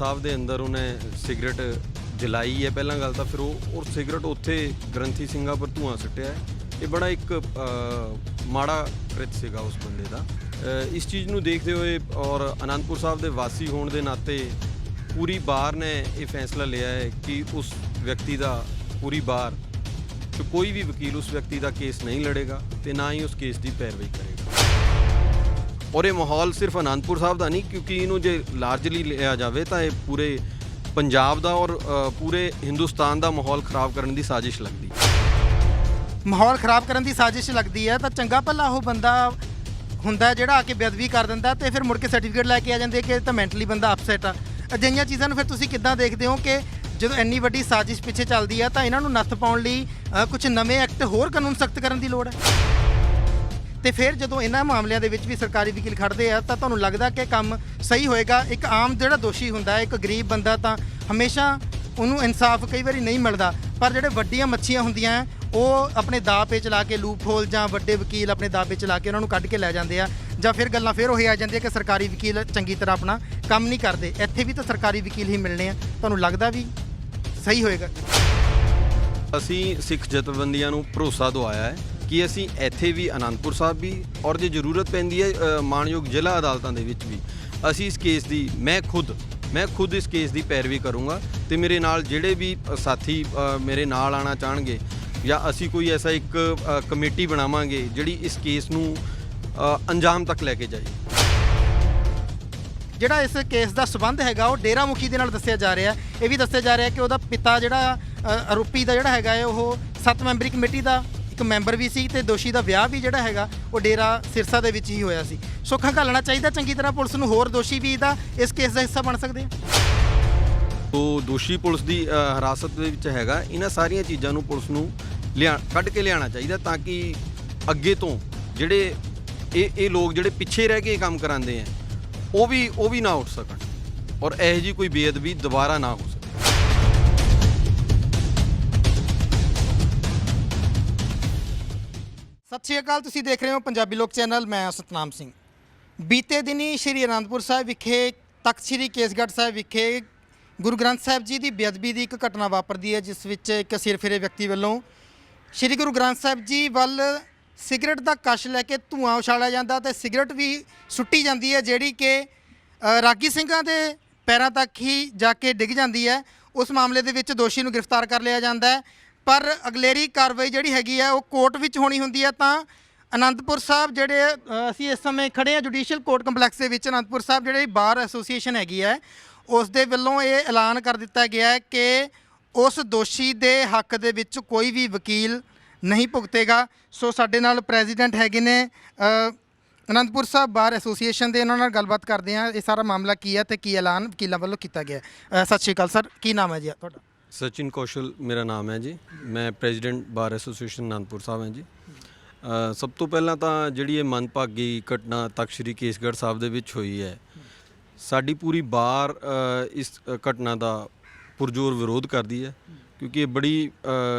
ਸਾਹਿਬ ਦੇ ਅੰਦਰ ਉਹਨੇ ਸਿਗਰਟ ਜਲਾਈ ਹੈ ਪਹਿਲਾਂ ਗੱਲ ਤਾਂ, ਫਿਰ ਉਹ ਸਿਗਰਟ ਉੱਥੇ ਗ੍ਰੰਥੀ ਸਿੰਘਾਂ ਪਰ ਧੂੰਆਂ ਸੁੱਟਿਆ ਹੈ। ਇਹ ਬੜਾ ਇੱਕ ਮਾੜਾ ਕ੍ਰਿਤ ਸੀਗਾ ਉਸ ਬੰਦੇ ਦਾ। ਇਸ ਚੀਜ਼ ਨੂੰ ਦੇਖਦੇ ਹੋਏ ਔਰ ਅਨੰਦਪੁਰ ਸਾਹਿਬ ਦੇ ਵਾਸੀ ਹੋਣ ਦੇ ਨਾਤੇ ਪੂਰੀ ਬਾਰ ਨੇ ਇਹ ਫੈਸਲਾ ਲਿਆ ਹੈ ਕਿ ਉਸ ਵਿਅਕਤੀ ਦਾ ਪੂਰੀ ਬਾਰ 'ਚ ਕੋਈ ਵੀ ਵਕੀਲ ਉਸ ਵਿਅਕਤੀ ਦਾ ਕੇਸ ਨਹੀਂ ਲੜੇਗਾ ਤੇ ਨਾ ਹੀ ਉਸ ਕੇਸ ਦੀ ਪੈਰਵਾਈ ਕਰੇਗਾ। ਔਰ ਇਹ ਮਾਹੌਲ ਸਿਰਫ ਅਨੰਦਪੁਰ ਸਾਹਿਬ ਦਾ ਨਹੀਂ, ਕਿਉਂਕਿ ਇਹਨੂੰ ਜੇ ਲਾਰਜਲੀ ਲਿਆ ਜਾਵੇ ਤਾਂ ਇਹ ਪੂਰੇ ਪੰਜਾਬ ਦਾ ਔਰ ਪੂਰੇ ਹਿੰਦੁਸਤਾਨ ਦਾ ਮਾਹੌਲ ਖਰਾਬ ਕਰਨ ਦੀ ਸਾਜ਼ਿਸ਼ ਲੱਗਦੀ ਹੈ। ਮਾਹੌਲ ਖਰਾਬ ਕਰਨ ਦੀ ਸਾਜ਼ਿਸ਼ ਲੱਗਦੀ ਹੈ ਤਾਂ ਚੰਗਾ ਭਲਾ ਉਹ ਬੰਦਾ ਹੁੰਦਾ ਜਿਹੜਾ ਆ ਕੇ ਬੇਅਦਬੀ ਕਰ ਦਿੰਦਾ ਤੇ ਫਿਰ ਮੁੜ ਕੇ ਸਰਟੀਫਿਕੇਟ ਲੈ ਕੇ ਆ ਜਾਂਦੇ ਕਿ ਇਹ ਤਾਂ ਮੈਂਟਲੀ ਬੰਦਾ ਅਪਸੈਟ ਆ। ਅਜਿਹੀਆਂ ਚੀਜ਼ਾਂ ਨੂੰ ਫਿਰ ਤੁਸੀਂ ਕਿੱਦਾਂ ਦੇਖਦੇ ਹੋ ਕਿ ਜਦੋਂ ਇੰਨੀ ਵੱਡੀ ਸਾਜ਼ਿਸ਼ ਪਿੱਛੇ ਚੱਲਦੀ ਆ ਤਾਂ ਇਹਨਾਂ ਨੂੰ ਨੱਥ ਪਾਉਣ ਲਈ ਕੁਝ ਨਵੇਂ ਐਕਟ ਹੋਰ ਕਾਨੂੰਨ ਸਖਤ ਕਰਨ ਦੀ ਲੋੜ ਹੈ? ਤੇ ਫਿਰ ਜਦੋਂ ਇਹਨਾਂ ਮਾਮਲਿਆਂ ਦੇ ਵਿੱਚ ਵੀ ਸਰਕਾਰੀ ਵਕੀਲ ਖੜ੍ਹਦੇ ਆ ਤਾਂ ਤੁਹਾਨੂੰ ਲੱਗਦਾ ਕਿ ਕੰਮ ਸਹੀ ਹੋਏਗਾ? ਇੱਕ ਆਮ ਜਿਹੜਾ ਦੋਸ਼ੀ ਹੁੰਦਾ ਹੈ, ਇੱਕ ਗਰੀਬ ਬੰਦਾ, ਤਾਂ ਹਮੇਸ਼ਾ ਉਹਨੂੰ ਇਨਸਾਫ ਕਈ ਵਾਰੀ ਨਹੀਂ ਮਿਲਦਾ, ਪਰ ਜਿਹੜੇ ਵੱਡੀਆਂ ਮੱਛੀਆਂ ਹੁੰਦੀਆਂ ਉਹ ਆਪਣੇ ਦਾਅ ਪੇ ਚਲਾ ਕੇ ਲੂਪ ਹੋਲ ਜਾਂ ਵੱਡੇ ਵਕੀਲ ਆਪਣੇ ਦਾਅ ਪੇ ਚਲਾ ਕੇ ਉਹਨਾਂ ਨੂੰ ਕੱਢ ਕੇ ਲੈ ਜਾਂਦੇ ਆ, ਜਾਂ ਫਿਰ ਗੱਲਾਂ ਫਿਰ ਉਹੀ ਆ ਜਾਂਦੀਆਂ ਕਿ ਸਰਕਾਰੀ ਵਕੀਲ ਚੰਗੀ ਤਰ੍ਹਾਂ ਆਪਣਾ ਕੰਮ ਨਹੀਂ ਕਰਦੇ। ਇੱਥੇ ਵੀ ਤਾਂ ਸਰਕਾਰੀ ਵਕੀਲ ਹੀ ਮਿਲਣੇ ਆ, ਤੁਹਾਨੂੰ ਲੱਗਦਾ ਵੀ ਸਹੀ ਹੋਏਗਾ? ਅਸੀਂ ਸਿੱਖ ਜਥੇਬੰਦੀਆਂ ਨੂੰ ਭਰੋਸਾ ਦਵਾਇਆ ਹੈ ਕਿ ਅਸੀਂ ਇੱਥੇ ਵੀ ਅਨੰਦਪੁਰ ਸਾਹਿਬ ਵੀ ਔਰ ਜੇ ਜ਼ਰੂਰਤ ਪੈਂਦੀ ਹੈ ਮਾਣਯੋਗ ਜ਼ਿਲ੍ਹਾ ਅਦਾਲਤਾਂ ਦੇ ਵਿੱਚ ਵੀ ਅਸੀਂ ਇਸ ਕੇਸ ਦੀ ਮੈਂ ਖੁਦ ਇਸ ਕੇਸ ਦੀ ਪੈਰਵੀ ਕਰੂੰਗਾ ਤੇ ਮੇਰੇ ਨਾਲ ਜਿਹੜੇ ਵੀ ਸਾਥੀ ਮੇਰੇ ਨਾਲ ਆਉਣਾ ਚਾਹਣਗੇ ਜਾਂ ਅਸੀਂ ਕੋਈ ਐਸਾ ਇੱਕ ਕਮੇਟੀ ਬਣਾਵਾਂਗੇ ਜਿਹੜੀ ਇਸ ਕੇਸ ਨੂੰ ਅੰਜਾਮ ਤੱਕ ਲੈ ਕੇ ਜਾਏ। ਜਿਹੜਾ ਇਸ ਕੇਸ ਦਾ ਸਬੰਧ ਹੈਗਾ ਉਹ ਡੇਰਾ ਮੁਖੀ ਦੇ ਨਾਲ ਦੱਸਿਆ ਜਾ ਰਿਹਾ। ਇਹ ਵੀ ਦੱਸਿਆ ਜਾ ਰਿਹਾ ਕਿ ਉਹਦਾ ਪਿਤਾ ਜਿਹੜਾ ਆਰੋਪੀ ਦਾ ਜਿਹੜਾ ਹੈਗਾ ਉਹ 7 ਮੈਂਬਰੀ ਕਮੇਟੀ ਦਾ ਇੱਕ ਮੈਂਬਰ ਵੀ ਸੀ ਤੇ ਦੋਸ਼ੀ ਦਾ ਵਿਆਹ ਵੀ ਜਿਹੜਾ ਹੈਗਾ ਉਹ ਡੇਰਾ ਸਿਰਸਾ ਦੇ ਵਿੱਚ ਹੀ ਹੋਇਆ ਸੀ। ਸੋ ਖੰਗਾਲਣਾ ਚਾਹੀਦਾ ਚੰਗੀ ਤਰ੍ਹਾਂ ਪੁਲਿਸ ਨੂੰ, ਹੋਰ ਦੋਸ਼ੀ ਵੀ ਇਹਦਾ ਇਸ ਕੇਸ ਦਾ ਹਿੱਸਾ ਬਣ ਸਕਦੇ ਆ। ਤੋ ਦੋਸ਼ੀ ਪੁਲਿਸ ਦੀ ਹਿਰਾਸਤ ਦੇ ਵਿੱਚ ਹੈਗਾ। ਇਹਨਾਂ ਸਾਰੀਆਂ ਚੀਜ਼ਾਂ ਨੂੰ ਪੁਲਿਸ ਨੂੰ ਕੱਢ ਕੇ ਲਿਆਉਣਾ ਚਾਹੀਦਾ ਤਾਂ ਕਿ ਅੱਗੇ ਤੋਂ ਜਿਹੜੇ ਇਹ ਲੋਕ ਜਿਹੜੇ ਪਿੱਛੇ ਰਹਿ ਕੇ ਇਹ ਕੰਮ ਕਰਾਉਂਦੇ ਆ ਉਹ ਵੀ ਨਾ ਉੱਠ ਸਕਣ ਔਰ ਇਹੋ ਜਿਹੀ ਕੋਈ ਬੇਅਦਬੀ ਦੁਬਾਰਾ ਨਾ ਹੋ ਸਕੇ। ਸਤਿ ਸ਼੍ਰੀ ਅਕਾਲ, ਤੁਸੀਂ ਦੇਖ ਰਹੇ ਹੋ ਪੰਜਾਬੀ ਲੋਕ ਚੈਨਲ, ਮੈਂ ਸਤਨਾਮ ਸਿੰਘ। ਬੀਤੇ ਦਿਨੀ ਸ਼੍ਰੀ ਅਨੰਦਪੁਰ ਸਾਹਿਬ ਵਿਖੇ ਤਖਤ ਸ਼੍ਰੀ ਕੇਸਗੜ੍ਹ ਸਾਹਿਬ ਵਿਖੇ ਗੁਰੂ ਗ੍ਰੰਥ ਸਾਹਿਬ ਜੀ ਦੀ ਬੇਅਦਬੀ ਦੀ ਇੱਕ ਘਟਨਾ ਵਾਪਰਦੀ ਹੈ, ਜਿਸ ਵਿੱਚ ਇੱਕ ਸਿਰਫਿਰੇ ਵਿਅਕਤੀ ਵੱਲੋਂ ਸ਼੍ਰੀ ਗੁਰੂ ਗ੍ਰੰਥ ਸਾਹਿਬ ਜੀ ਵੱਲ ਸਿਗਰਟ ਦਾ ਕਸ਼ ਲੈ ਕੇ ਧੂੰਆਂ ਉਛਾਲਿਆ ਜਾਂਦਾ ਤੇ ਸਿਗਰਟ ਵੀ ਸੁੱਟੀ ਜਾਂਦੀ ਹੈ, ਜਿਹੜੀ ਕਿ ਰਾਗੀ ਸਿੰਘਾਂ ਦੇ ਪੈਰਾਂ ਤੱਕ ਹੀ ਜਾ ਕੇ ਡਿੱਗ ਜਾਂਦੀ ਹੈ। ਉਸ ਮਾਮਲੇ ਦੇ ਵਿੱਚ ਦੋਸ਼ੀ ਨੂੰ ਗ੍ਰਿਫਤਾਰ ਕਰ ਲਿਆ ਜਾਂਦਾ ਹੈ, ਪਰ ਅਗਲੇਰੀ ਕਾਰਵਾਈ ਜਿਹੜੀ ਹੈਗੀ ਹੈ ਉਹ ਕੋਰਟ ਵਿੱਚ ਹੋਣੀ ਹੁੰਦੀ ਹੈ। ਤਾਂ ਅਨੰਦਪੁਰ ਸਾਹਿਬ ਜਿਹੜੇ ਅਸੀਂ ਇਸ ਸਮੇਂ ਖੜੇ ਹਾਂ ਜੁਡੀਸ਼ੀਅਲ ਕੋਰਟ ਕੰਪਲੈਕਸ ਦੇ ਵਿੱਚ, ਅਨੰਦਪੁਰ ਸਾਹਿਬ ਜਿਹੜੀ ਬਾਰ ਐਸੋਸੀਏਸ਼ਨ ਹੈਗੀ ਹੈ ਉਸ ਦੇ ਵੱਲੋਂ ਇਹ ਐਲਾਨ ਕਰ ਦਿੱਤਾ ਗਿਆ ਹੈ ਕਿ ਉਸ ਦੋਸ਼ੀ ਦੇ ਹੱਕ ਦੇ ਵਿੱਚ ਕੋਈ ਵੀ ਵਕੀਲ ਨਹੀਂ ਭੁਗਤੇਗਾ। ਸੋ ਸਾਡੇ ਨਾਲ ਪ੍ਰੈਜ਼ੀਡੈਂਟ ਹੈਗੇ ਨੇ ਅਨੰਦਪੁਰ ਸਾਹਿਬ ਬਾਰ ਐਸੋਸੀਏਸ਼ਨ ਦੇ, ਉਹਨਾਂ ਨਾਲ ਗੱਲਬਾਤ ਕਰਦੇ ਹਾਂ ਇਹ ਸਾਰਾ ਮਾਮਲਾ ਕੀ ਹੈ ਤੇ ਕੀ ਐਲਾਨ ਵਕੀਲਾਂ ਵੱਲੋਂ ਕੀਤਾ ਗਿਆ। ਸਤਿ ਸ਼੍ਰੀ ਅਕਾਲ ਸਰ, ਕੀ ਨਾਮ ਹੈ ਜੀ ਤੁਹਾਡਾ? ਸਚਿਨ ਕੌਸ਼ਲ ਮੇਰਾ ਨਾਮ ਹੈ ਜੀ, ਮੈਂ president bar association Anandpur Sahib ਹਾਂ ਜੀ। ਸਭ ਤੋਂ ਪਹਿਲਾਂ ਤਾਂ ਜਿਹੜੀ ਇਹ ਮੰਦਭਾਗੀ ਘਟਨਾ ਤਖਤ ਸ਼੍ਰੀ ਕੇਸਗੜ੍ਹ ਸਾਹਿਬ ਦੇ ਵਿੱਚ ਹੋਈ ਹੈ, ਸਾਡੀ ਪੂਰੀ ਬਾਰ ਇਸ ਘਟਨਾ ਦਾ ਪੁਰਜ਼ੋਰ ਵਿਰੋਧ ਕਰਦੀ ਹੈ, ਕਿਉਂਕਿ ਇਹ ਬੜੀ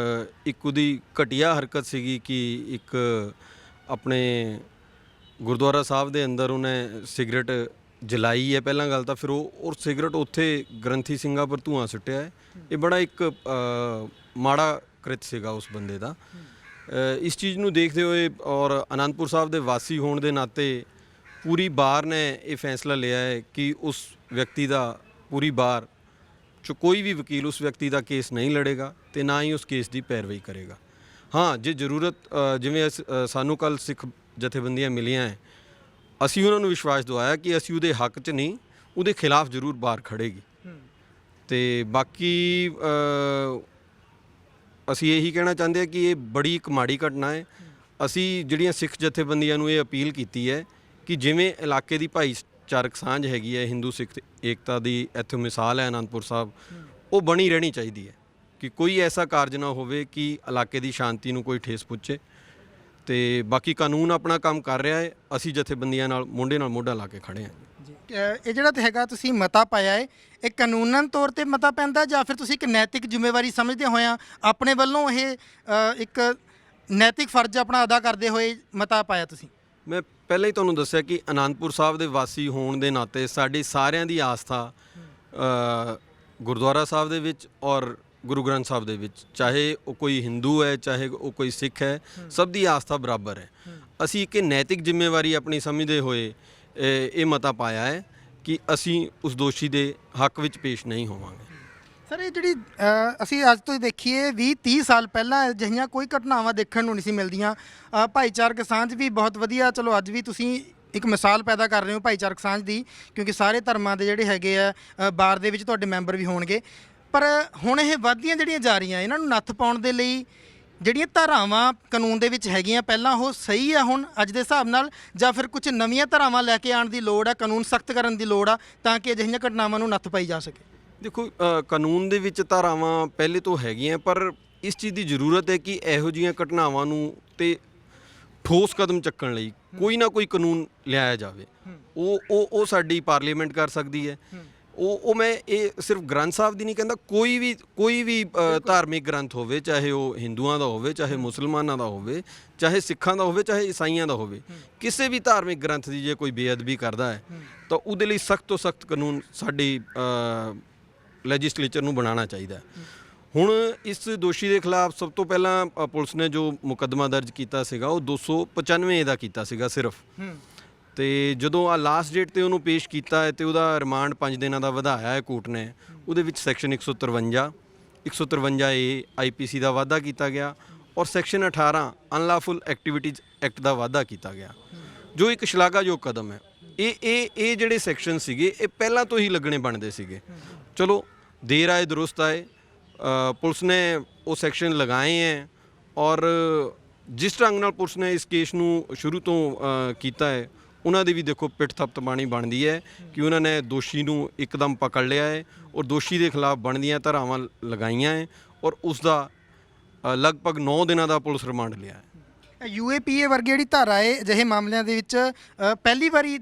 ਇੱਕ ਉਹਦੀ ਘਟੀਆ ਹਰਕਤ ਸੀਗੀ ਕਿ ਇੱਕ ਆਪਣੇ ਗੁਰਦੁਆਰਾ ਸਾਹਿਬ ਦੇ ਅੰਦਰ ਉਹਨੇ ਸਿਗਰਟ ਜਲਾਈ ਹੈ ਪਹਿਲਾਂ ਗੱਲ ਤਾਂ, ਫਿਰ ਉਹ ਸਿਗਰਟ ਉੱਥੇ ਗ੍ਰੰਥੀ ਸਿੰਘਾਂ ਪਰ ਧੂੰਆਂ ਸੁੱਟਿਆ ਹੈ। ਇਹ ਬੜਾ ਇੱਕ ਮਾੜਾ ਕ੍ਰਿਤ ਸੀਗਾ ਉਸ ਬੰਦੇ ਦਾ। ਇਸ ਚੀਜ਼ ਨੂੰ ਦੇਖਦੇ ਹੋਏ ਔਰ ਅਨੰਦਪੁਰ ਸਾਹਿਬ ਦੇ ਵਾਸੀ ਹੋਣ ਦੇ ਨਾਤੇ ਪੂਰੀ ਬਾਰ ਨੇ ਇਹ ਫੈਸਲਾ ਲਿਆ ਹੈ ਕਿ ਉਸ ਵਿਅਕਤੀ ਦਾ ਪੂਰੀ ਬਾਰ 'ਚ ਕੋਈ ਵੀ ਵਕੀਲ ਉਸ ਵਿਅਕਤੀ ਦਾ ਕੇਸ ਨਹੀਂ ਲੜੇਗਾ ਤੇ ਨਾ ਹੀ ਉਸ ਕੇਸ ਦੀ ਪੈਰਵਾਈ ਕਰੇਗਾ। ਹਾਂ, ਜੇ ਜ਼ਰੂਰਤ ਜਿਵੇਂ ਸਾਨੂੰ ਕੱਲ੍ਹ ਸਿੱਖ ਜਥੇਬੰਦੀਆਂ ਮਿਲੀਆਂ ਹੈ, ਅਸੀਂ ਉਹਨਾਂ ਨੂੰ ਵਿਸ਼ਵਾਸ ਦਿਵਾਇਆ ਕਿ ਅਸੀਂ ਉਹਦੇ ਹੱਕ 'ਚ ਨਹੀਂ, ਉਹਦੇ ਖਿਲਾਫ ਜ਼ਰੂਰ ਬਾਰ ਖੜੇਗੀ। ਤੇ ਬਾਕੀ ਅਸੀਂ ਇਹੀ ਕਹਿਣਾ ਚਾਹੁੰਦੇ ਹਾਂ ਕਿ ਇਹ ਬੜੀ ਇੱਕ ਮਾੜੀ ਘਟਨਾ ਹੈ। ਅਸੀਂ ਜਿਹੜੀਆਂ ਸਿੱਖ ਜਥੇਬੰਦੀਆਂ ਨੂੰ ਇਹ ਅਪੀਲ ਕੀਤੀ ਹੈ ਕਿ ਜਿਵੇਂ ਇਲਾਕੇ ਦੀ ਭਾਈਚਾਰਕ ਸਾਂਝ ਹੈਗੀ ਹੈ, ਹਿੰਦੂ ਸਿੱਖ ਏਕਤਾ ਦੀ ਇੱਥੇ ਮਿਸਾਲ ਹੈ ਅਨੰਦਪੁਰ ਸਾਹਿਬ, ਉਹ ਬਣੀ ਰਹਿਣੀ ਚਾਹੀਦੀ ਹੈ ਕਿ ਕੋਈ ਐਸਾ ਕਾਰਜ ਨਾ ਹੋਵੇ ਕਿ ਇਲਾਕੇ ਦੀ ਸ਼ਾਂਤੀ ਨੂੰ ਕੋਈ ਠੇਸ ਪਹੁੰਚੇ। ਤੇ ਬਾਕੀ ਕਾਨੂੰਨ ਆਪਣਾ ਕੰਮ ਕਰ ਰਿਹਾ ਹੈ, ਅਸੀਂ ਜਥੇਬੰਦੀਆਂ ਨਾਲ ਮੋਢੇ ਨਾਲ ਮੋਢਾ ਲਾ ਕੇ ਖੜੇ ਹਾਂ ਜੀ। ਇਹ ਜਿਹੜਾ ਤੇ ਹੈਗਾ ਤੁਸੀਂ ਮਤਾ ਪਾਇਆ ਹੈ, ਇਹ ਕਾਨੂੰਨਨ ਤੌਰ ਤੇ ਮਤਾ ਪੈਂਦਾ ਜਾਂ ਫਿਰ ਤੁਸੀਂ ਇੱਕ ਨੈਤਿਕ ਜ਼ਿੰਮੇਵਾਰੀ ਸਮਝਦੇ ਹੋਇਆ ਆਪਣੇ ਵੱਲੋਂ ਇਹ ਇੱਕ ਨੈਤਿਕ ਫਰਜ਼ ਆਪਣਾ ਅਦਾ ਕਰਦੇ ਹੋਏ ਮਤਾ ਪਾਇਆ ਤੁਸੀਂ? ਮੈਂ ਪਹਿਲਾਂ ਹੀ ਤੁਹਾਨੂੰ ਦੱਸਿਆ ਕਿ ਅਨੰਦਪੁਰ ਸਾਹਿਬ ਦੇ ਵਾਸੀ ਹੋਣ ਦੇ ਨਾਤੇ ਸਾਡੀ ਸਾਰਿਆਂ ਦੀ ਆਸਥਾ ਗੁਰਦੁਆਰਾ ਸਾਹਿਬ ਦੇ ਵਿੱਚ ਔਰ ਗੁਰੂ ਗ੍ਰੰਥ ਸਾਹਿਬ ਦੇ ਵਿੱਚ, ਚਾਹੇ ਉਹ ਕੋਈ ਹਿੰਦੂ ਹੈ ਚਾਹੇ ਉਹ ਕੋਈ ਸਿੱਖ ਹੈ, ਸਭ ਦੀ ਆਸਥਾ ਬਰਾਬਰ ਹੈ। ਅਸੀਂ ਇੱਕ ਨੈਤਿਕ ਜ਼ਿੰਮੇਵਾਰੀ ਆਪਣੀ ਸਮਝਦੇ ਹੋਏ ਇਹ ਮਤਾ ਪਾਇਆ ਹੈ ਕਿ ਅਸੀਂ ਉਸ ਦੋਸ਼ੀ ਦੇ ਹੱਕ ਵਿੱਚ ਪੇਸ਼ ਨਹੀਂ ਹੋਵਾਂਗੇ। ਸਰ ਇਹ ਜਿਹੜੀ ਅਸੀਂ ਅੱਜ ਤੋਂ ਹੀ ਦੇਖੀਏ 20-30 ਸਾਲ ਪਹਿਲਾਂ ਅਜਿਹੀਆਂ ਕੋਈ ਘਟਨਾਵਾਂ ਦੇਖਣ ਨੂੰ ਨਹੀਂ ਸੀ ਮਿਲਦੀਆਂ। ਭਾਈਚਾਰਕ ਸਾਂਝ ਵੀ ਬਹੁਤ ਵਧੀਆ, ਚਲੋ ਅੱਜ ਵੀ ਤੁਸੀਂ ਇੱਕ ਮਿਸਾਲ ਪੈਦਾ ਕਰ ਰਹੇ ਹੋ ਭਾਈਚਾਰਕ ਸਾਂਝ ਦੀ, ਕਿਉਂਕਿ ਸਾਰੇ ਧਰਮਾਂ ਦੇ ਜਿਹੜੇ ਹੈਗੇ ਆ ਬਾਰ ਦੇ ਵਿੱਚ ਤੁਹਾਡੇ ਮੈਂਬਰ ਵੀ ਹੋਣਗੇ। ਪਰ ਹੁਣ ਇਹ ਵੱਧਦੀਆਂ ਜਿਹੜੀਆਂ ਜਾ ਰਹੀਆਂ, ਇਹਨਾਂ ਨੂੰ ਨੱਥ ਪਾਉਣ ਦੇ ਲਈ ਜਿਹੜੀਆਂ ਧਾਰਾਵਾਂ ਕਾਨੂੰਨ ਦੇ ਵਿੱਚ ਹੈਗੀਆਂ ਪਹਿਲਾਂ ਉਹ ਸਹੀ ਆ ਹੁਣ ਅੱਜ ਦੇ ਹਿਸਾਬ ਨਾਲ, ਜਾਂ ਫਿਰ ਕੁਝ ਨਵੀਆਂ ਧਾਰਾਵਾਂ ਲੈ ਕੇ ਆਉਣ ਦੀ ਲੋੜ ਆ, ਕਾਨੂੰਨ ਸਖਤ ਕਰਨ ਦੀ ਲੋੜ ਆ ਤਾਂ ਕਿ ਅਜਿਹੀਆਂ ਘਟਨਾਵਾਂ ਨੂੰ ਨੱਥ ਪਾਈ ਜਾ ਸਕੇ? ਦੇਖੋ, ਕਾਨੂੰਨ ਦੇ ਵਿੱਚ ਧਾਰਾਵਾਂ ਪਹਿਲੇ ਤੋਂ ਹੈਗੀਆਂ, ਪਰ ਇਸ ਚੀਜ਼ ਦੀ ਜ਼ਰੂਰਤ ਹੈ ਕਿ ਇਹੋ ਜਿਹੀਆਂ ਘਟਨਾਵਾਂ ਨੂੰ ਤੇ ਠੋਸ ਕਦਮ ਚੱਕਣ ਲਈ ਕੋਈ ਨਾ ਕੋਈ ਕਾਨੂੰਨ ਲਿਆਇਆ ਜਾਵੇ। ਉਹ ਸਾਡੀ ਪਾਰਲੀਮੈਂਟ ਕਰ ਸਕਦੀ ਹੈ। ਉਹ ਮੈਂ ਇਹ ਸਿਰਫ ਗ੍ਰੰਥ ਸਾਹਿਬ ਦੀ ਨਹੀਂ ਕਹਿੰਦਾ, ਕੋਈ ਵੀ ਧਾਰਮਿਕ ਗ੍ਰੰਥ ਹੋਵੇ, ਚਾਹੇ ਉਹ ਹਿੰਦੂਆਂ ਦਾ ਹੋਵੇ, ਚਾਹੇ ਮੁਸਲਮਾਨਾਂ ਦਾ ਹੋਵੇ, ਚਾਹੇ ਸਿੱਖਾਂ ਦਾ ਹੋਵੇ, ਚਾਹੇ ਈਸਾਈਆਂ ਦਾ ਹੋਵੇ, ਕਿਸੇ ਵੀ ਧਾਰਮਿਕ ਗ੍ਰੰਥ ਦੀ ਜੇ ਕੋਈ ਬੇਅਦਬੀ ਕਰਦਾ ਹੈ ਤਾਂ ਉਹਦੇ ਲਈ ਸਖਤ ਤੋਂ ਸਖਤ ਕਾਨੂੰਨ ਸਾਡੀ ਲੈਜਿਸਲੇਚਰ ਨੂੰ ਬਣਾਉਣਾ ਚਾਹੀਦਾ ਹੈ। ਹੁਣ ਇਸ ਦੋਸ਼ੀ ਦੇ ਖਿਲਾਫ ਸਭ ਤੋਂ ਪਹਿਲਾਂ ਪੁਲਿਸ ਨੇ ਜੋ ਮੁਕੱਦਮਾ ਦਰਜ ਕੀਤਾ ਸੀਗਾ ਉਹ 295 ਦਾ ਕੀਤਾ ਸੀਗਾ ਸਿਰਫ, ਤੇ ਜਦੋਂ ਆ ਲਾਸਟ ਡੇਟ ਤੇ ਉਹਨੂੰ ਪੇਸ਼ ਕੀਤਾ ਹੈ ਤੇ ਉਹਦਾ ਰਿਮਾਂਡ 5 ਦਿਨਾਂ ਦਾ ਵਧਾਇਆ ਹੈ ਕੋਰਟ ਨੇ। ਉਹਦੇ ਵਿੱਚ ਸੈਕਸ਼ਨ 153 ਏ ਆਈਪੀਸੀ ਦਾ ਵਾਧਾ ਕੀਤਾ ਗਿਆ ਔਰ ਸੈਕਸ਼ਨ 18 ਅਨਲਾਫੁਲ ਐਕਟੀਵਿਟੀਜ਼ ਐਕਟ ਦਾ ਵਾਧਾ ਕੀਤਾ ਗਿਆ, ਜੋ ਇੱਕ ਸ਼ਲਾਘਾਯੋਗ ਕਦਮ ਹੈ। ਇਹ ਜਿਹੜੇ ਸੈਕਸ਼ਨ ਸੀਗੇ ਇਹ ਪਹਿਲਾਂ ਤੋਂ ਹੀ ਲੱਗਣੇ ਬਣਦੇ ਸੀਗੇ। ਚਲੋ ਦੇਰ ਆਏ ਦੁਰੁਸਤ ਆਏ, ਪੁਲਿਸ ਨੇ ਉਹ ਸੈਕਸ਼ਨ ਲਗਾਏ ਹੈ ਔਰ ਜਿਸ ਢੰਗ ਨਾਲ ਪੁਲਿਸ ਨੇ ਇਸ ਕੇਸ ਨੂੰ ਸ਼ੁਰੂ ਤੋਂ ਕੀਤਾ ਹੈ ਉਹਨਾਂ ਦੀ ਵੀ ਦੇਖੋ ਪਿੱਠ ਥਪਥਪਾਣੀ ਬਣਦੀ ਹੈ ਕਿ ਉਹਨਾਂ ਨੇ ਦੋਸ਼ੀ ਨੂੰ ਇੱਕਦਮ ਪਕੜ ਲਿਆ ਹੈ ਔਰ ਦੋਸ਼ੀ ਦੇ ਖਿਲਾਫ ਬਣਦੀਆਂ ਧਾਰਾਵਾਂ ਲਗਾਈਆਂ ਹੈ ਔਰ ਉਸ ਦਾ ਲਗਭਗ 9 ਦਿਨਾਂ ਦਾ ਪੁਲਿਸ ਰਿਮਾਂਡ ਲਿਆ ਹੈ। UAPA ਵਰਗੀ ਜਿਹੜੀ ਧਾਰਾ ਹੈ ਅਜਿਹੇ ਮਾਮਲਿਆਂ ਦੇ ਵਿੱਚ ਪਹਿਲੀ ਵਾਰੀ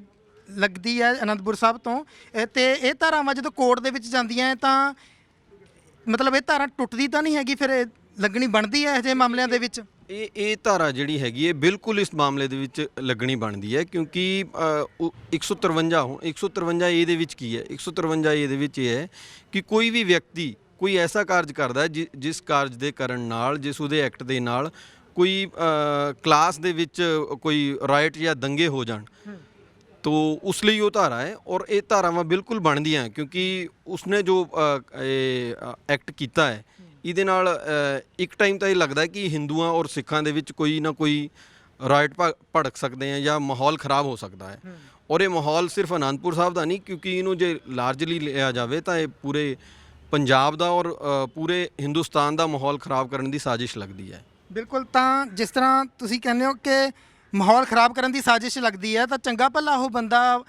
ਲੱਗਦੀ ਹੈ ਅਨੰਦਪੁਰ ਸਾਹਿਬ ਤੋਂ, ਤੇ ਇਹ ਧਾਰਾਵਾਂ ਜਦੋਂ ਕੋਰਟ ਦੇ ਵਿੱਚ ਜਾਂਦੀਆਂ ਤਾਂ ਮਤਲਬ ਇਹ ਧਾਰਾ ਟੁੱਟਦੀ ਤਾਂ ਨਹੀਂ ਹੈਗੀ, ਫਿਰ ਇਹ ਲੱਗਣੀ ਬਣਦੀ ਹੈ ਅਜਿਹੇ ਮਾਮਲਿਆਂ ਦੇ ਵਿੱਚ? ਇਹ ਧਾਰਾ ਜਿਹੜੀ ਹੈਗੀ ਹੈ ਬਿਲਕੁਲ ਇਸ ਮਾਮਲੇ ਦੇ ਵਿੱਚ ਲੱਗਣੀ ਬਣਦੀ ਹੈ, ਕਿਉਂਕਿ 153 ਏ ਦੇ ਵਿੱਚ ਕੀ ਹੈ? 153 ਏ ਦੇ ਵਿੱਚ ਇਹ ਹੈ ਕਿ ਕੋਈ ਵੀ ਵਿਅਕਤੀ ਕੋਈ ਐਸਾ ਕਾਰਜ ਕਰਦਾ ਹੈ ਜਿਸ ਕਾਰਜ ਦੇ ਕਰਨ ਨਾਲ, ਜਿਸ ਉਹਦੇ ਐਕਟ ਦੇ ਨਾਲ ਕੋਈ ਕਲਾਸ ਦੇ ਵਿੱਚ ਕੋਈ ਰਾਈਟ ਜਾਂ ਦੰਗੇ ਹੋ ਜਾਣ, ਤੋ ਉਸ ਲਈ ਉਹ ਧਾਰਾ ਹੈ ਔਰ ਇਹ ਧਾਰਾਵਾਂ ਬਿਲਕੁਲ ਬਣਦੀਆਂ ਕਿਉਂਕਿ ਉਸਨੇ ਜੋ ਐਕਟ ਕੀਤਾ ਹੈ ਇਹਦੇ ਨਾਲ ਇੱਕ ਟਾਈਮ ਤਾਂ ਇਹ ਲੱਗਦਾ ਕਿ ਹਿੰਦੂਆਂ ਔਰ ਸਿੱਖਾਂ ਦੇ ਵਿੱਚ ਕੋਈ ਨਾ ਕੋਈ ਰਾਈਟ ਭੜਕ ਸਕਦੇ ਆ ਜਾਂ ਮਾਹੌਲ ਖਰਾਬ ਹੋ ਸਕਦਾ ਹੈ। ਔਰ ਇਹ ਮਾਹੌਲ ਸਿਰਫ ਅਨੰਦਪੁਰ ਸਾਹਿਬ ਦਾ ਨਹੀਂ, ਕਿਉਂਕਿ ਇਹਨੂੰ ਜੇ ਲਾਰਜਲੀ ਲਿਆ ਜਾਵੇ ਤਾਂ ਇਹ ਪੂਰੇ ਪੰਜਾਬ ਦਾ ਔਰ ਪੂਰੇ ਹਿੰਦੁਸਤਾਨ ਦਾ ਮਾਹੌਲ ਖਰਾਬ ਕਰਨ ਦੀ ਸਾਜ਼ਿਸ਼ ਲੱਗਦੀ ਹੈ। ਬਿਲਕੁਲ, ਤਾਂ ਜਿਸ ਤਰ੍ਹਾਂ ਤੁਸੀਂ ਕਹਿੰਦੇ ਹੋ ਕਿ ਮਾਹੌਲ ਖਰਾਬ ਕਰਨ ਦੀ ਸਾਜ਼ਿਸ਼ ਲੱਗਦੀ ਹੈ, ਤਾਂ ਚੰਗਾ ਭਲਾ ਉਹ ਬੰਦਾ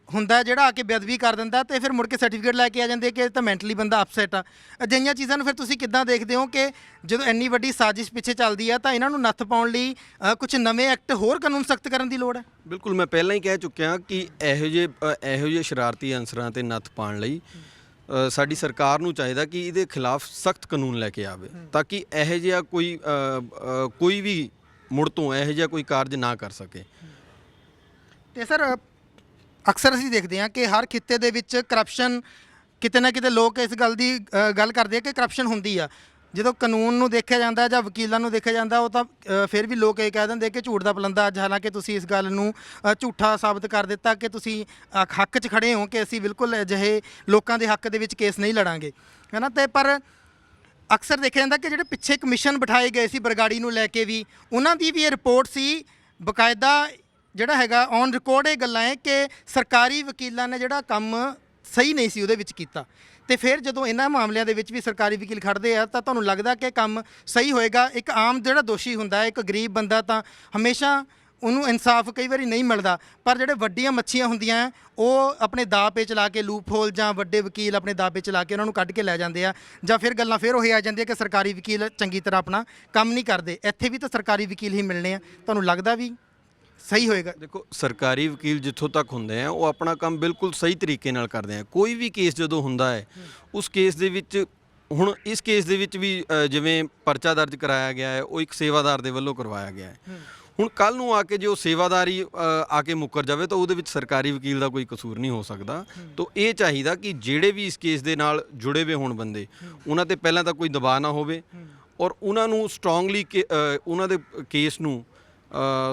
ਹੁੰਦਾ ਜਿਹੜਾ ਆ ਕੇ ਬੇਅਦਬੀ ਕਰ ਦਿੰਦਾ ਤੇ ਫਿਰ ਮੁੜ ਕੇ ਸਰਟੀਫਿਕੇਟ ਲੈ ਕੇ ਆ ਜਾਂਦੇ ਕਿ ਇਹ ਤਾਂ ਮੈਂਟਲੀ ਬੰਦਾ ਅਪਸੈਟ ਆ। ਅਜਿਹੀਆਂ ਚੀਜ਼ਾਂ ਨੂੰ ਫਿਰ ਤੁਸੀਂ ਕਿੱਦਾਂ ਦੇਖਦੇ ਹੋ ਕਿ ਜਦੋਂ ਇੰਨੀ ਵੱਡੀ ਸਾਜ਼ਿਸ਼ ਪਿੱਛੇ ਚੱਲਦੀ ਆ ਤਾਂ ਇਹਨਾਂ ਨੂੰ ਨੱਥ ਪਾਉਣ ਲਈ ਕੁਝ ਨਵੇਂ ਐਕਟ, ਹੋਰ ਕਾਨੂੰਨ ਸਖਤ ਕਰਨ ਦੀ ਲੋੜ ਹੈ? ਬਿਲਕੁਲ, ਮੈਂ ਪਹਿਲਾਂ ਹੀ ਕਹਿ ਚੁੱਕਿਆ ਕਿ ਇਹੋ ਜਿਹੇ ਸ਼ਰਾਰਤੀ ਅਨਸਰਾਂ ਤੇ ਨੱਥ ਪਾਉਣ ਲਈ ਸਾਡੀ ਸਰਕਾਰ ਨੂੰ ਚਾਹੀਦਾ ਕਿ ਇਹਦੇ ਖਿਲਾਫ ਸਖਤ ਕਾਨੂੰਨ ਲੈ ਕੇ ਆਵੇ ਤਾਂ ਕਿ ਇਹੋ ਜਿਹਾ ਕੋਈ ਵੀ ਮੁੜ ਤੋਂ ਇਹੋ ਜਿਹਾ ਕੋਈ ਕਾਰਜ ਨਾ ਕਰ ਸਕੇ। ਤੇ ਸਰ ਅਕਸਰ ਅਸੀਂ ਦੇਖਦੇ ਹਾਂ ਕਿ ਹਰ ਖਿੱਤੇ ਦੇ ਵਿੱਚ ਕਰਪਸ਼ਨ, ਕਿਤੇ ਨਾ ਕਿਤੇ ਲੋਕ ਇਸ ਗੱਲ ਦੀ ਗੱਲ ਕਰਦੇ ਆ ਕਿ ਕਰਪਸ਼ਨ ਹੁੰਦੀ ਆ। ਜਦੋਂ ਕਾਨੂੰਨ ਨੂੰ ਦੇਖਿਆ ਜਾਂਦਾ ਜਾਂ ਵਕੀਲਾਂ ਨੂੰ ਦੇਖਿਆ ਜਾਂਦਾ ਉਹ ਤਾਂ ਫਿਰ ਵੀ ਲੋਕ ਇਹ ਕਹਿ ਦਿੰਦੇ ਕਿ ਝੂਠ ਦਾ ਪਲੰਦਾ। ਅੱਜ ਹਾਲਾਂਕਿ ਤੁਸੀਂ ਇਸ ਗੱਲ ਨੂੰ ਝੂਠਾ ਸਾਬਤ ਕਰ ਦਿੱਤਾ ਕਿ ਤੁਸੀਂ ਹੱਕ 'ਚ ਖੜੇ ਹੋ ਕਿ ਅਸੀਂ ਬਿਲਕੁਲ ਅਜਿਹੇ ਲੋਕਾਂ ਦੇ ਹੱਕ ਦੇ ਵਿੱਚ ਕੇਸ ਨਹੀਂ ਲੜਾਂਗੇ, ਹੈ ਨਾ। ਤੇ ਪਰ ਅਕਸਰ ਦੇਖਿਆ ਜਾਂਦਾ ਕਿ ਜਿਹੜੇ ਪਿੱਛੇ ਕਮਿਸ਼ਨ ਬਿਠਾਏ ਗਏ ਸੀ ਬਰਗਾੜੀ ਨੂੰ ਲੈ ਕੇ ਵੀ, ਉਹਨਾਂ ਦੀ ਵੀ ਇਹ ਰਿਪੋਰਟ ਸੀ ਬਕਾਇਦਾ, ਜਿਹੜਾ ਹੈਗਾ ਔਨ ਰਿਕਾਰਡ ਇਹ ਗੱਲਾਂ ਹੈ ਕਿ ਸਰਕਾਰੀ ਵਕੀਲਾਂ ਨੇ ਜਿਹੜਾ ਕੰਮ ਸਹੀ ਨਹੀਂ ਸੀ ਉਹਦੇ ਵਿੱਚ ਕੀਤਾ। ਤੇ ਫਿਰ ਜਦੋਂ ਇਹਨਾਂ ਮਾਮਲਿਆਂ ਦੇ ਵਿੱਚ ਵੀ ਸਰਕਾਰੀ ਵਕੀਲ ਖੜ੍ਹਦੇ ਆ ਤਾਂ ਤੁਹਾਨੂੰ ਲੱਗਦਾ ਕਿ ਕੰਮ ਸਹੀ ਹੋਏਗਾ? ਇੱਕ ਆਮ ਜਿਹੜਾ ਦੋਸ਼ੀ ਹੁੰਦਾ ਹੈ, ਇੱਕ ਗਰੀਬ ਬੰਦਾ, ਤਾਂ ਹਮੇਸ਼ਾ ਉਹਨੂੰ ਇਨਸਾਫ ਕਈ ਵਾਰੀ ਨਹੀਂ ਮਿਲਦਾ, ਪਰ ਜਿਹੜੇ ਵੱਡੀਆਂ ਮੱਛੀਆਂ ਹੁੰਦੀਆਂ ਉਹ ਆਪਣੇ ਦਾਅ ਪੇਚ ਲਾ ਕੇ, ਲੂਪ ਹੋਲ ਜਾਂ ਵੱਡੇ ਵਕੀਲ ਆਪਣੇ ਦਾਅ ਪੇਚ ਲਾ ਕੇ ਉਹਨਾਂ ਨੂੰ ਕੱਢ ਕੇ ਲੈ ਜਾਂਦੇ ਆ, ਜਾਂ ਫਿਰ ਗੱਲਾਂ ਫਿਰ ਉਹੀ ਆ ਜਾਂਦੀਆਂ ਕਿ ਸਰਕਾਰੀ ਵਕੀਲ ਚੰਗੀ ਤਰ੍ਹਾਂ ਆਪਣਾ ਕੰਮ ਨਹੀਂ ਕਰਦੇ। ਇੱਥੇ ਵੀ ਤਾਂ ਸਰਕਾਰੀ ਵਕੀਲ ਹੀ ਮਿਲਣੇ ਆ, ਤੁਹਾਨੂੰ ਲੱਗਦਾ ਵੀ ਸਹੀ ਹੋਏਗਾ? ਦੇਖੋ, ਸਰਕਾਰੀ ਵਕੀਲ ਜਿੱਥੋਂ ਤੱਕ ਹੁੰਦੇ ਆ ਉਹ ਆਪਣਾ ਕੰਮ ਬਿਲਕੁਲ ਸਹੀ ਤਰੀਕੇ ਨਾਲ ਕਰਦੇ ਆ। ਕੋਈ ਵੀ ਕੇਸ ਜਦੋਂ ਹੁੰਦਾ ਹੈ ਉਸ ਕੇਸ ਦੇ ਵਿੱਚ, ਹੁਣ ਇਸ ਕੇਸ ਦੇ ਵਿੱਚ ਵੀ ਜਿਵੇਂ ਪਰਚਾ ਦਰਜ ਕਰਾਇਆ ਗਿਆ ਹੈ ਉਹ ਇੱਕ ਸੇਵਾਦਾਰ ਦੇ ਵੱਲੋਂ ਕਰਵਾਇਆ ਗਿਆ ਹੈ। ਹੁਣ ਕੱਲ ਨੂੰ ਆ ਕੇ ਜੇ ਉਹ ਸੇਵਾਦਾਰੀ ਆ ਕੇ ਮੁੱਕਰ ਜਾਵੇ ਤਾਂ ਉਹਦੇ ਵਿੱਚ ਸਰਕਾਰੀ ਵਕੀਲ ਦਾ ਕੋਈ ਕਸੂਰ ਨਹੀਂ ਹੋ ਸਕਦਾ। ਤਾਂ ਇਹ ਚਾਹੀਦਾ ਕਿ ਜਿਹੜੇ ਵੀ ਇਸ ਕੇਸ ਦੇ ਨਾਲ ਜੁੜੇ ਹੋਏ ਹੋਣ ਬੰਦੇ, ਉਹਨਾਂ ਤੇ ਪਹਿਲਾਂ ਤਾਂ ਕੋਈ ਦਬਾਅ ਨਾ ਹੋਵੇ ਔਰ ਉਹਨਾਂ ਨੂੰ ਸਟਰੋਂਗਲੀ ਉਹਨਾਂ ਦੇ ਕੇਸ ਨੂੰ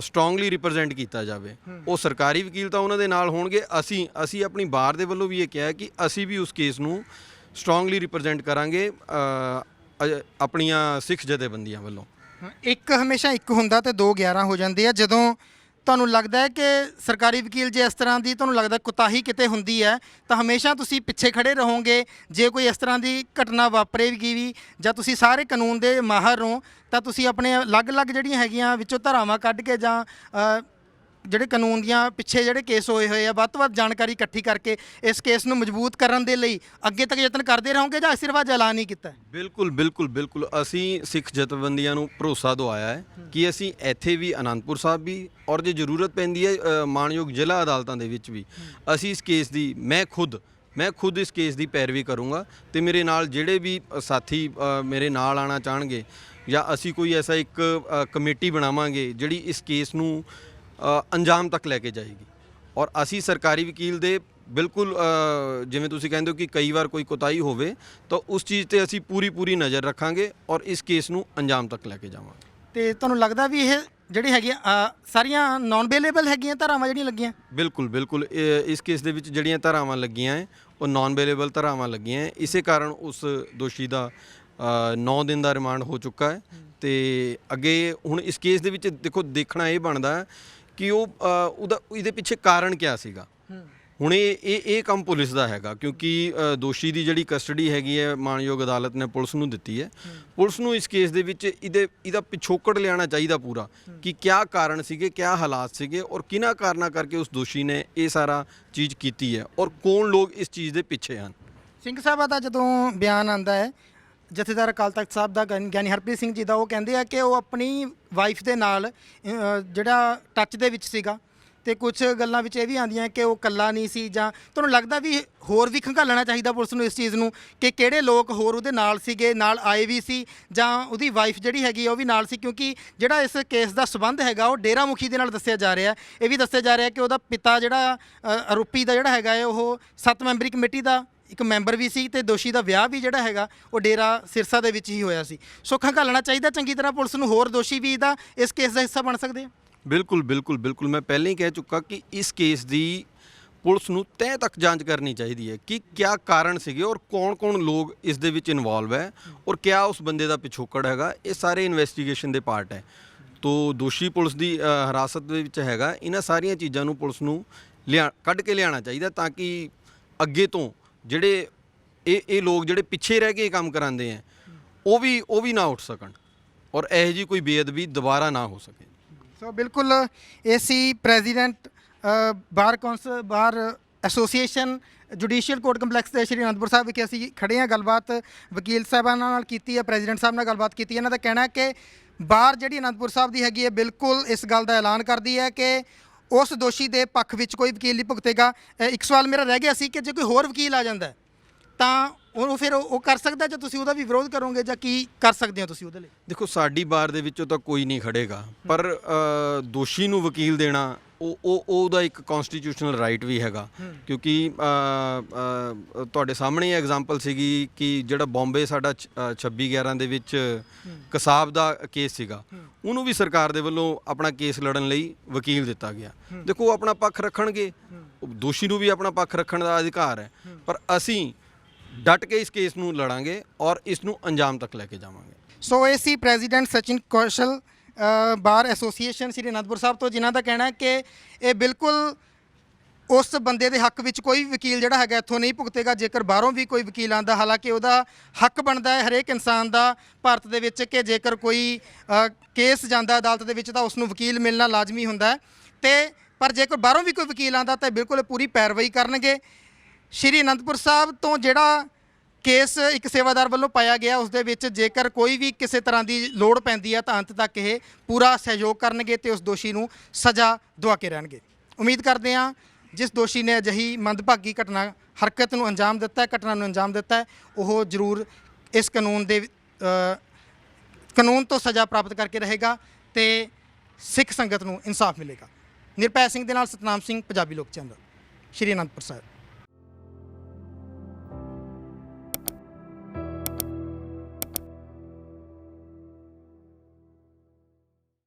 ਸਟਰੋਂਗਲੀ ਰਿਪਰੈਜ਼ੈਂਟ ਕੀਤਾ ਜਾਵੇ। ਉਹ ਸਰਕਾਰੀ ਵਕੀਲ ਤਾਂ ਉਹਨਾਂ ਦੇ ਨਾਲ ਹੋਣਗੇ। ਅਸੀਂ ਆਪਣੀ ਬਾਰ ਦੇ ਵੱਲੋਂ ਵੀ ਇਹ ਕਿਹਾ ਕਿ ਅਸੀਂ ਵੀ ਉਸ ਕੇਸ ਨੂੰ ਸਟਰੋਂਗਲੀ ਰਿਪਰੈਜ਼ੈਂਟ ਕਰਾਂਗੇ ਆਪਣੀਆਂ ਸਿੱਖ ਜਥੇਬੰਦੀਆਂ ਵੱਲੋਂ। ਇੱਕ ਹਮੇਸ਼ਾ ਇੱਕ ਹੁੰਦਾ ਤੇ ਦੋ 11 ਹੋ ਜਾਂਦੇ ਆ। ਜਦੋਂ ਤੁਹਾਨੂੰ ਲੱਗਦਾ ਹੈ ਕਿ ਸਰਕਾਰੀ ਵਕੀਲ ਜੇ ਇਸ ਤਰ੍ਹਾਂ ਦੀ ਤੁਹਾਨੂੰ ਲੱਗਦਾ ਕੁਤਾਹੀ ਕਿਤੇ ਹੁੰਦੀ ਹੈ ਤਾਂ ਹਮੇਸ਼ਾ ਤੁਸੀਂ ਪਿੱਛੇ ਖੜੇ ਰਹੋਗੇ। ਜੇ ਕੋਈ ਇਸ ਤਰ੍ਹਾਂ ਦੀ ਘਟਨਾ ਵਾਪਰੇਗੀ ਵੀ ਜਾਂ ਤੁਸੀਂ ਸਾਰੇ ਕਾਨੂੰਨ ਦੇ ਮਾਹਰ ਹੋ ਤਾਂ ਤੁਸੀਂ ਆਪਣੇ ਅਲੱਗ-ਅਲੱਗ ਜਿਹੜੀਆਂ ਹੈਗੀਆਂ ਵਿੱਚੋਂ ਧਾਰਾਵਾਂ ਕੱਢ ਕੇ ਜਾਂ ਜਿਹੜੇ ਕਾਨੂੰਨ ਦੀਆਂ ਪਿੱਛੇ ਜਿਹੜੇ ਕੇਸ ਹੋਏ ਆ ਵੱਧ ਤੋਂ ਵੱਧ ਜਾਣਕਾਰੀ ਇਕੱਠੀ ਕਰਕੇ ਇਸ ਕੇਸ ਨੂੰ ਮਜ਼ਬੂਤ ਕਰਨ ਦੇ ਲਈ ਅੱਗੇ ਤੱਕ ਯਤਨ ਕਰਦੇ ਰਹੋਗੇ ਜਾਂ ਸਿਰਫ ਅੱਜ ਐਲਾਨ ਹੀ ਕੀਤਾ? ਬਿਲਕੁਲ ਅਸੀਂ ਸਿੱਖ ਜਥੇਬੰਦੀਆਂ ਨੂੰ ਭਰੋਸਾ ਦਵਾਇਆ ਹੈ ਕਿ ਅਸੀਂ ਇੱਥੇ ਵੀ ਅਨੰਦਪੁਰ ਸਾਹਿਬ ਵੀ ਔਰ ਜੇ ਜ਼ਰੂਰਤ ਪੈਂਦੀ ਹੈ ਮਾਣਯੋਗ ਜ਼ਿਲ੍ਹਾ ਅਦਾਲਤਾਂ ਦੇ ਵਿੱਚ ਵੀ ਅਸੀਂ ਇਸ ਕੇਸ ਦੀ ਮੈਂ ਖੁਦ ਇਸ ਕੇਸ ਦੀ ਪੈਰਵੀ ਕਰੂੰਗਾ ਤੇ ਮੇਰੇ ਨਾਲ ਜਿਹੜੇ ਵੀ ਸਾਥੀ ਮੇਰੇ ਨਾਲ ਆਉਣਾ ਚਾਹਣਗੇ ਜਾਂ ਅਸੀਂ ਕੋਈ ਐਸਾ ਇੱਕ ਕਮੇਟੀ ਬਣਾਵਾਂਗੇ ਜਿਹੜੀ ਇਸ ਕੇਸ ਨੂੰ ਅੰਜਾਮ ਤੱਕ ਲੈ ਕੇ ਜਾਏਗੀ। ਔਰ ਅਸੀਂ ਸਰਕਾਰੀ ਵਕੀਲ ਦੇ ਬਿਲਕੁਲ ਜਿਵੇਂ ਤੁਸੀਂ ਕਹਿੰਦੇ ਹੋ ਕਿ ਕਈ ਵਾਰ ਕੋਈ ਕੋਤਾਹੀ ਹੋਵੇ ਤਾਂ ਉਸ ਚੀਜ਼ ਤੇ ਅਸੀਂ ਪੂਰੀ ਨਜ਼ਰ ਰੱਖਾਂਗੇ ਔਰ ਇਸ ਕੇਸ ਨੂੰ ਅੰਜਾਮ ਤੱਕ ਲੈ ਕੇ ਜਾਵਾਂਗੇ। ਤੇ ਤੁਹਾਨੂੰ ਲੱਗਦਾ ਵੀ ਇਹ ਜਿਹੜੀ ਹੈਗੀਆਂ ਸਾਰੀਆਂ ਨਾਨ ਬੇਲੇਬਲ ਹੈਗੀਆਂ ਧਾਰਾਵਾਂ ਜਿਹੜੀਆਂ ਲੱਗੀਆਂ? ਬਿਲਕੁਲ ਇਸ ਕੇਸ ਦੇ ਵਿੱਚ ਜਿਹੜੀਆਂ ਧਾਰਾਵਾਂ ਲੱਗੀਆਂ ਹੈ ਉਹ ਨਾਨ ਬੇਲੇਬਲ ਧਾਰਾਵਾਂ ਲੱਗੀਆਂ ਹੈ। ਇਸੇ ਕਾਰਨ ਉਸ ਦੋਸ਼ੀ ਦਾ 9 ਦਿਨ ਦਾ ਰਿਮਾਂਡ ਹੋ ਚੁੱਕਾ ਹੈ ਤੇ ਅੱਗੇ ਹੁਣ ਇਸ ਕੇਸ ਦੇ ਵਿੱਚ ਦੇਖਣਾ ਇਹ ਬਣਦਾ ਕਿ ਇਹਦੇ ਪਿੱਛੇ ਕਾਰਨ ਕਿਆ ਸੀਗਾ। ਹੁਣ ਇਹ ਕੰਮ ਪੁਲਿਸ ਦਾ ਹੈਗਾ ਕਿਉਂਕਿ ਦੋਸ਼ੀ ਦੀ ਜਿਹੜੀ ਕਸਟਡੀ ਹੈਗੀ ਹੈ ਮਾਣਯੋਗ ਅਦਾਲਤ ਨੇ ਪੁਲਿਸ ਨੂੰ ਦਿੱਤੀ ਹੈ। ਪੁਲਿਸ ਨੂੰ ਇਸ ਕੇਸ ਦੇ ਵਿੱਚ ਇਹਦਾ ਪਿਛੋਕੜ ਲਿਆਉਣਾ ਚਾਹੀਦਾ ਪੂਰਾ ਕਿ ਕਿਆ ਕਾਰਨ ਸੀਗੇ, ਕਿਆ ਹਾਲਾਤ ਸੀਗੇ ਔਰ ਕਿਹਨਾਂ ਕਾਰਨਾਂ ਕਰਕੇ ਉਸ ਦੋਸ਼ੀ ਨੇ ਇਹ ਸਾਰਾ ਚੀਜ਼ ਕੀਤੀ ਹੈ ਔਰ ਕੌਣ ਲੋਕ ਇਸ ਚੀਜ਼ ਦੇ ਪਿੱਛੇ ਹਨ। ਸਿੰਘ ਸਾਹਿਬ ਦਾ ਜਦੋਂ ਬਿਆਨ ਆਉਂਦਾ ਹੈ ਜਥੇਦਾਰ ਅਕਾਲ ਤਖਤ ਸਾਹਿਬ ਦਾ ਗਿਆਨੀ ਹਰਪ੍ਰੀਤ ਸਿੰਘ ਜੀ ਦਾ, ਉਹ ਕਹਿੰਦੇ ਆ ਕਿ ਉਹ ਆਪਣੀ ਵਾਈਫ ਦੇ ਨਾਲ ਜਿਹੜਾ ਟੱਚ ਦੇ ਵਿੱਚ ਸੀਗਾ ਤੇ ਕੁਝ ਗੱਲਾਂ ਵਿੱਚ ਇਹ ਵੀ ਆਉਂਦੀਆਂ ਕਿ ਉਹ ਇਕੱਲਾ ਨਹੀਂ ਸੀ। ਜਾਂ ਤੁਹਾਨੂੰ ਲੱਗਦਾ ਵੀ ਹੋਰ ਵੀ ਖੰਗਾਲਣਾ ਚਾਹੀਦਾ ਪੁਲਿਸ ਨੂੰ ਇਸ ਚੀਜ਼ ਨੂੰ ਕਿ ਕਿਹੜੇ ਲੋਕ ਹੋਰ ਉਹਦੇ ਨਾਲ ਸੀਗੇ, ਨਾਲ ਆਏ ਵੀ ਸੀ ਜਾਂ ਉਹਦੀ ਵਾਈਫ ਜਿਹੜੀ ਹੈਗੀ ਉਹ ਵੀ ਨਾਲ ਸੀ? ਕਿਉਂਕਿ ਜਿਹੜਾ ਇਸ ਕੇਸ ਦਾ ਸਬੰਧ ਹੈਗਾ ਉਹ ਡੇਰਾ ਮੁਖੀ ਦੇ ਨਾਲ ਦੱਸਿਆ ਜਾ ਰਿਹਾ। ਇਹ ਵੀ ਦੱਸਿਆ ਜਾ ਰਿਹਾ ਕਿ ਉਹਦਾ ਪਿਤਾ ਜਿਹੜਾ ਆਰੋਪੀ ਦਾ ਜਿਹੜਾ ਹੈਗਾ ਹੈ ਉਹ 7 ਮੈਂਬਰੀ ਕਮੇਟੀ ਦਾ ਇੱਕ ਮੈਂਬਰ ਵੀ ਸੀ ਤੇ ਦੋਸ਼ੀ ਦਾ ਵਿਆਹ ਵੀ ਜਿਹੜਾ ਹੈਗਾ ਉਹ ਡੇਰਾ ਸਿਰਸਾ ਦੇ ਵਿੱਚ ਹੀ ਹੋਇਆ ਸੀ। ਸੋ ਖੰਗਾਲਣਾ ਚਾਹੀਦਾ ਚੰਗੀ ਤਰ੍ਹਾਂ ਪੁਲਿਸ ਨੂੰ। ਹੋਰ ਦੋਸ਼ੀ ਵੀ ਇਹਦਾ ਇਸ ਕੇਸ ਦਾ ਹਿੱਸਾ ਬਣ ਸਕਦੇ ਆ। ਬਿਲਕੁਲ ਮੈਂ ਪਹਿਲਾਂ ਹੀ ਕਹਿ ਚੁੱਕਾ ਕਿ ਇਸ ਕੇਸ ਦੀ ਪੁਲਿਸ ਨੂੰ ਤਹਿ ਤੱਕ ਜਾਂਚ ਕਰਨੀ ਚਾਹੀਦੀ ਹੈ ਕਿ ਕਿਆ ਕਾਰਨ ਸੀਗੇ ਔਰ ਕੌਣ ਲੋਕ ਇਸ ਦੇ ਵਿੱਚ ਇਨਵੋਲਵ ਹੈ ਔਰ ਕਿਆ ਉਸ ਬੰਦੇ ਦਾ ਪਿਛੋਕੜ ਹੈਗਾ। ਇਹ ਸਾਰੇ ਇਨਵੈਸਟੀਗੇਸ਼ਨ ਦੇ ਪਾਰਟ ਹੈ। ਤੋ ਦੋਸ਼ੀ ਪੁਲਿਸ ਦੀ ਹਿਰਾਸਤ ਦੇ ਵਿੱਚ ਹੈਗਾ। ਇਹਨਾਂ ਸਾਰੀਆਂ ਚੀਜ਼ਾਂ ਨੂੰ ਪੁਲਿਸ ਨੂੰ ਕੱਢ ਕੇ ਲਿਆਉਣਾ ਚਾਹੀਦਾ ਤਾਂ ਕਿ ਅੱਗੇ ਤੋਂ ਜਿਹੜੇ ਇਹ ਲੋਕ ਜਿਹੜੇ ਪਿੱਛੇ ਰਹਿ ਕੇ ਕੰਮ ਕਰਾਉਂਦੇ ਹੈ ਉਹ ਵੀ ਨਾ ਉੱਠ ਸਕਣ ਔਰ ਇਹੋ ਜਿਹੀ ਕੋਈ ਬੇਅਦਬੀ ਦੁਬਾਰਾ ਨਾ ਹੋ ਸਕੇ। ਸੋ ਬਿਲਕੁਲ ਇਹ ਸੀ president bar association judicial court complex ਦੇ ਸ਼੍ਰੀ ਅਨੰਦਪੁਰ ਸਾਹਿਬ ਵਿਖੇ ਅਸੀਂ ਖੜੇ ਹਾਂ। ਗੱਲਬਾਤ ਵਕੀਲ ਸਾਹਿਬਾਨਾਂ ਨਾਲ ਕੀਤੀ ਹੈ, ਪ੍ਰੈਜ਼ੀਡੈਂਟ ਸਾਹਿਬ ਨਾਲ ਗੱਲਬਾਤ ਕੀਤੀ। ਇਹਨਾਂ ਦਾ ਕਹਿਣਾ ਹੈ ਕਿ ਬਾਰ ਜਿਹੜੀ ਅਨੰਦਪੁਰ ਸਾਹਿਬ ਦੀ ਹੈਗੀ ਹੈ ਬਿਲਕੁਲ ਇਸ ਗੱਲ ਦਾ ਐਲਾਨ ਕਰਦੀ ਹੈ ਕਿ ਉਸ ਦੋਸ਼ੀ ਦੇ ਪੱਖ ਵਿੱਚ ਕੋਈ ਵਕੀਲ ਨਹੀਂ ਭੁਗਤੇਗਾ। ਇੱਕ ਸਵਾਲ ਮੇਰਾ ਰਹਿ ਗਿਆ ਸੀ ਕਿ ਜੇ ਕੋਈ ਹੋਰ ਵਕੀਲ ਆ ਜਾਂਦਾ ਤਾਂ ਉਹ ਫਿਰ ਉਹ ਕਰ ਸਕਦਾ ਜਾਂ ਤੁਸੀਂ ਉਹਦਾ ਵੀ ਵਿਰੋਧ ਕਰੋਗੇ ਜਾਂ ਕੀ ਕਰ ਸਕਦੇ ਹੋ ਤੁਸੀਂ ਉਹਦੇ ਲਈ? ਦੇਖੋ ਸਾਡੀ ਬਾਰ ਦੇ ਵਿੱਚੋਂ ਤਾਂ ਕੋਈ ਨਹੀਂ ਖੜੇਗਾ ਪਰ ਦੋਸ਼ੀ ਨੂੰ ਵਕੀਲ ਦੇਣਾ ਉਹਦਾ ਇੱਕ ਕਨਸਟੀਟਿਊਸ਼ਨਲ ਰਾਈਟ ਵੀ ਹੈਗਾ ਕਿਉਂਕਿ ਤੁਹਾਡੇ ਸਾਹਮਣੇ ਐਗਜ਼ਾਮਪਲ ਸੀਗੀ ਕਿ ਜਿਹੜਾ ਬੰਬੇ ਸਾਡਾ 26/11 ਦੇ ਵਿੱਚ ਕਸਾਬ ਦਾ ਕੇਸ ਸੀਗਾ ਉਹਨੂੰ ਵੀ ਸਰਕਾਰ ਦੇ ਵੱਲੋਂ ਆਪਣਾ ਕੇਸ ਲੜਨ ਲਈ ਵਕੀਲ ਦਿੱਤਾ ਗਿਆ। ਦੇਖੋ ਆਪਣਾ ਪੱਖ ਰੱਖਣਗੇ, ਦੋਸ਼ੀ ਨੂੰ ਵੀ ਆਪਣਾ ਪੱਖ ਰੱਖਣ ਦਾ ਅਧਿਕਾਰ ਹੈ ਪਰ ਅਸੀਂ ਡਟ ਕੇ ਇਸ ਕੇਸ ਨੂੰ ਲੜਾਂਗੇ ਔਰ ਇਸ ਨੂੰ ਅੰਜਾਮ ਤੱਕ ਲੈ ਕੇ ਜਾਵਾਂਗੇ। ਸੋ ਇਹ ਸੀ ਪ੍ਰੈਜ਼ੀਡੈਂਟ ਸਚਿਨ ਕੌਸ਼ਲ ਬਾਰ ਐਸੋਸੀਏਸ਼ਨ ਸ਼੍ਰੀ ਅਨੰਦਪੁਰ ਸਾਹਿਬ ਤੋਂ, ਜਿਨ੍ਹਾਂ ਦਾ ਕਹਿਣਾ ਹੈ ਕਿ ਇਹ ਬਿਲਕੁਲ ਉਸ ਬੰਦੇ ਦੇ ਹੱਕ ਵਿੱਚ ਕੋਈ ਵਕੀਲ ਜਿਹੜਾ ਹੈਗਾ ਇੱਥੋਂ ਨਹੀਂ ਭੁਗਤੇਗਾ ਜੇਕਰ ਬਾਹਰੋਂ ਵੀ ਕੋਈ ਵਕੀਲ ਆਉਂਦਾ। ਹਾਲਾਂਕਿ ਉਹਦਾ ਹੱਕ ਬਣਦਾ ਹੈ ਹਰੇਕ ਇਨਸਾਨ ਦਾ ਭਾਰਤ ਦੇ ਵਿੱਚ ਕਿ ਜੇਕਰ ਕੋਈ ਕੇਸ ਜਾਂਦਾ ਅਦਾਲਤ ਦੇ ਵਿੱਚ ਤਾਂ ਉਸ ਨੂੰ ਵਕੀਲ ਮਿਲਣਾ ਲਾਜ਼ਮੀ ਹੁੰਦਾ ਹੈ ਤੇ ਪਰ ਜੇਕਰ ਬਾਹਰੋਂ ਵੀ ਕੋਈ ਵਕੀਲ ਆਉਂਦਾ ਤਾਂ ਬਿਲਕੁਲ ਪੂਰੀ ਪੈਰਵਾਈ ਕਰਨਗੇ। ਸ਼੍ਰੀ ਅਨੰਦਪੁਰ ਸਾਹਿਬ ਤੋਂ ਜਿਹੜਾ ਕੇਸ ਇੱਕ ਸੇਵਾਦਾਰ ਵੱਲੋਂ ਪਾਇਆ ਗਿਆ ਉਸ ਦੇ ਵਿੱਚ ਜੇਕਰ ਕੋਈ ਵੀ ਕਿਸੇ ਤਰ੍ਹਾਂ ਦੀ ਲੋੜ ਪੈਂਦੀ ਹੈ ਤਾਂ ਅੰਤ ਤੱਕ ਇਹ ਪੂਰਾ ਸਹਿਯੋਗ ਕਰਨਗੇ ਤੇ ਉਸ ਦੋਸ਼ੀ ਨੂੰ ਸਜ਼ਾ ਦਿਵਾ ਕੇ ਰਹਿਣਗੇ। ਉਮੀਦ ਕਰਦੇ ਹਾਂ ਜਿਸ ਦੋਸ਼ੀ ਨੇ ਅਜਿਹੀ ਮੰਦਭਾਗੀ ਹਰਕਤ ਨੂੰ ਅੰਜਾਮ ਦਿੱਤਾ, ਘਟਨਾ ਨੂੰ ਅੰਜਾਮ ਦਿੱਤਾ ਹੈ, ਉਹ ਜ਼ਰੂਰ ਇਸ ਕਾਨੂੰਨ ਤੋਂ ਸਜ਼ਾ ਪ੍ਰਾਪਤ ਕਰਕੇ ਰਹੇਗਾ ਤੇ ਸਿੱਖ ਸੰਗਤ ਨੂੰ ਇਨਸਾਫ ਮਿਲੇਗਾ। ਨਿਰਭੈ ਸਿੰਘ ਦੇ ਨਾਲ ਸਤਨਾਮ ਸਿੰਘ, ਪੰਜਾਬੀ ਲੋਕ ਚੈਨਲ, ਸ਼੍ਰੀ ਅਨੰਦਪੁਰ ਸਾਹਿਬ।